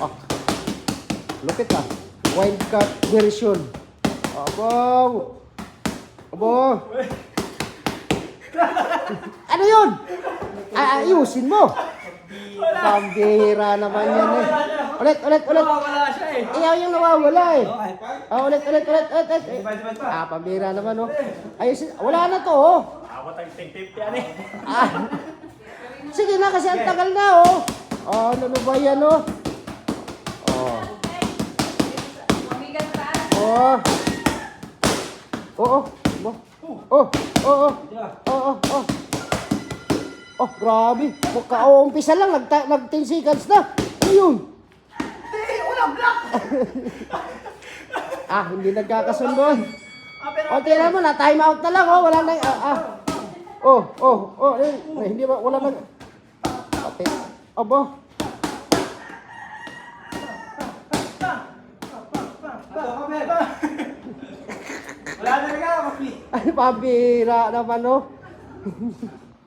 Ah, lupit ah. Wildcat version. Abo. Abo. Ano yun? Ayusin mo. Pambihira naman yan eh. Ulit. Wala siya eh. Iyaw yung nawawala eh. Okay. Ulit. Pambihira naman oh. Ayusin. Wala na to oh. Ako tag-tip yan eh. Sige na kasi ang tagal na oh. Ano ba yan oh? Grabe. Umpisa lang, nag 10 seconds na. Ano yun? Hindi nagkakasundo. Tingnan mo na, time out na lang, oh. Wala na, hindi ba, wala na. Aba. Wala na nga, papi. Ay, pabira naman, oh.